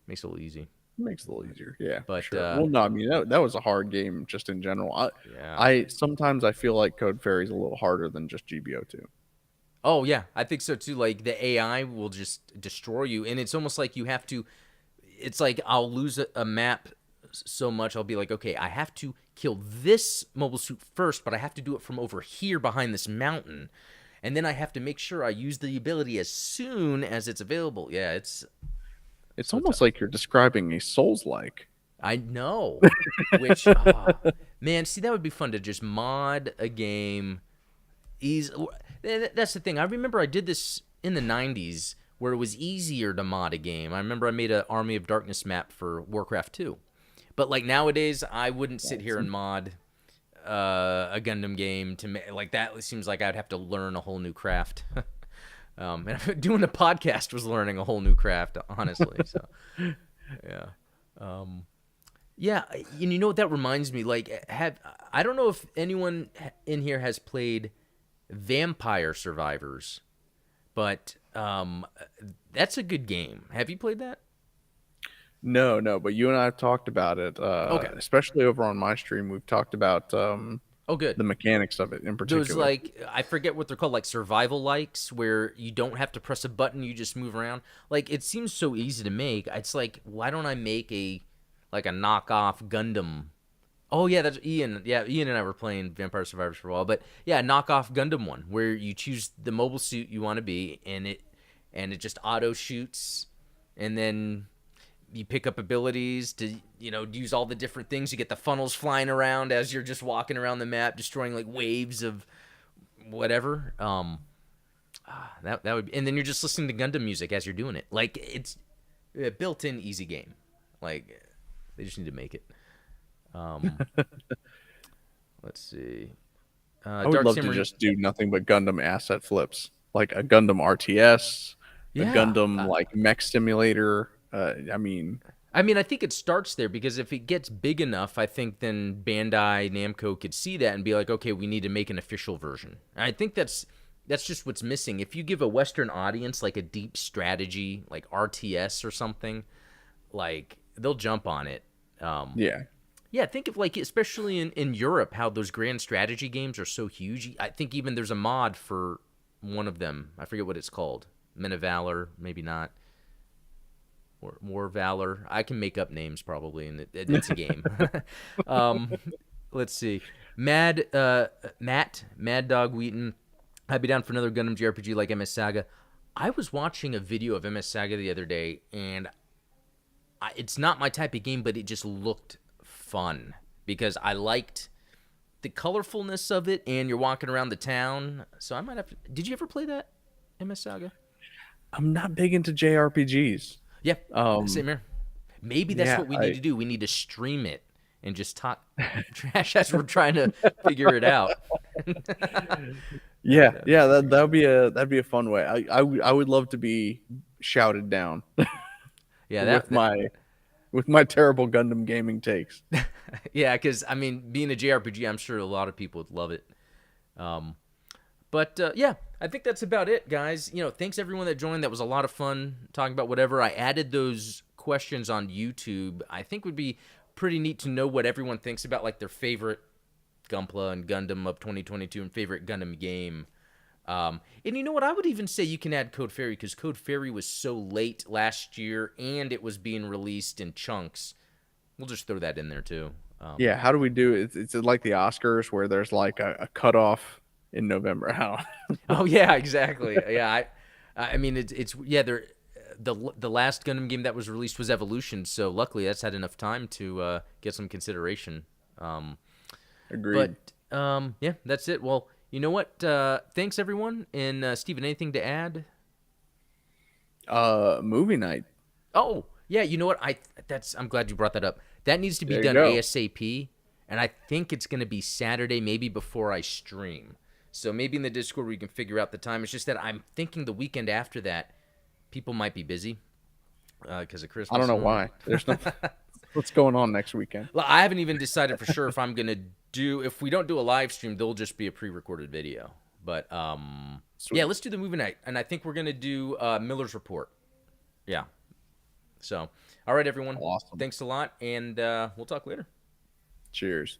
makes it a little easy. Makes it a little easier, yeah. But sure. Well, no, I mean that was a hard game just in general. I sometimes I feel like Code Fairy is a little harder than just GBO2. Oh yeah, I think so too. Like the AI will just destroy you, and it's almost like you have to. It's like I'll lose a map so much, I'll be like, okay, I have to kill this mobile suit first, but I have to do it from over here behind this mountain. And then I have to make sure I use the ability as soon as it's available. Yeah, it's almost like you're describing a Souls-like. I know. Which, man, see, that would be fun to just mod a game. That's the thing. I remember I did this in the 90s where it was easier to mod a game. I remember I made an Army of Darkness map for Warcraft 2. But like nowadays, I wouldn't sit here and mod a Gundam game to make like that. It seems like I'd have to learn a whole new craft. And doing a podcast was learning a whole new craft, honestly. So, yeah. Yeah, and you know what that reminds me? Like, I don't know if anyone in here has played Vampire Survivors, but that's a good game. Have you played that? No, but you and I have talked about it, Okay. especially over on my stream. We've talked about Oh, good. the mechanics of it in Those particular. like I forget what they're called, like survival likes, where you don't have to press a button, you just move around. Like it seems so easy to make. It's like why don't I make a like a knockoff Gundam? Oh yeah, that's Ian. Yeah, Ian and I were playing Vampire Survivors for a while, but yeah, knockoff Gundam one where you choose the mobile suit you want to be, and it just auto shoots, and then you pick up abilities to use all the different things. You get the funnels flying around as you're just walking around the map, destroying like waves of whatever. That would be, and then you're just listening to Gundam music as you're doing it. Like it's a built-in easy game. Like they just need to make it. Um, let's see. I would Dark love to Samurai. just do nothing but Gundam asset flips, like a Gundam RTS, a Yeah. Gundam like mech simulator. I mean, I think it starts there because if it gets big enough, I think then Bandai Namco could see that and be like, okay, we need to make an official version. And I think that's just what's missing. If you give a Western audience like a deep strategy, like RTS or something, like they'll jump on it. Yeah, Yeah, think of like especially in Europe how those grand strategy games are so huge. I think even there's a mod for one of them. I forget what it's called. Men of Valor, maybe not. Or More Valor. I can make up names probably, and it's a game. um, let's see. Mad Dog Wheaton. I'd be down for another Gundam JRPG like MS Saga. I was watching a video of MS Saga the other day, and it's not my type of game, but it just looked fun because I liked the colorfulness of it, and you're walking around the town. So I might have to. Did you ever play that MS Saga? I'm not big into JRPGs. Yeah, same Um, here. Maybe that's yeah, what we need I to do. We need to stream it and just talk trash as we're trying to figure it out. yeah, that'd be a fun way. I would love to be shouted down Yeah, with my terrible Gundam gaming takes. yeah, because I mean, being a JRPG, I'm sure a lot of people would love it. Um, But yeah, I think that's about it, guys. Thanks everyone that joined. That was a lot of fun talking about whatever. I added those questions on YouTube. I think would be pretty neat to know what everyone thinks about like their favorite Gunpla and Gundam of 2022 and favorite Gundam game. And you know what? I would even say you can add Code Fairy because Code Fairy was so late last year and it was being released in chunks. We'll just throw that in there too. Yeah, how do we do it? It's like the Oscars where there's like a cutoff in November. How? Oh yeah, exactly. Yeah, I mean it's yeah. The last Gundam game that was released was Evolution, so luckily that's had enough time to get some consideration. Agreed. But yeah, that's it. Well, you know what? Thanks everyone. And Steven, anything to add? Movie night. Oh yeah, you know what? I'm glad you brought that up. That needs to be There you done go. ASAP, and I think it's going to be Saturday, maybe before I stream. So maybe in the Discord we can figure out the time. It's just that I'm thinking the weekend after that, people might be busy because of Christmas. I don't know why. There's no. What's going on next weekend? Well, I haven't even decided for sure if I'm going to do. If we don't do a live stream, there'll just be a pre-recorded video. But Sweet. yeah, let's do the movie night, and I think we're going to do Miller's Report. Yeah. So, all right, everyone. Awesome. Thanks a lot, and we'll talk later. Cheers.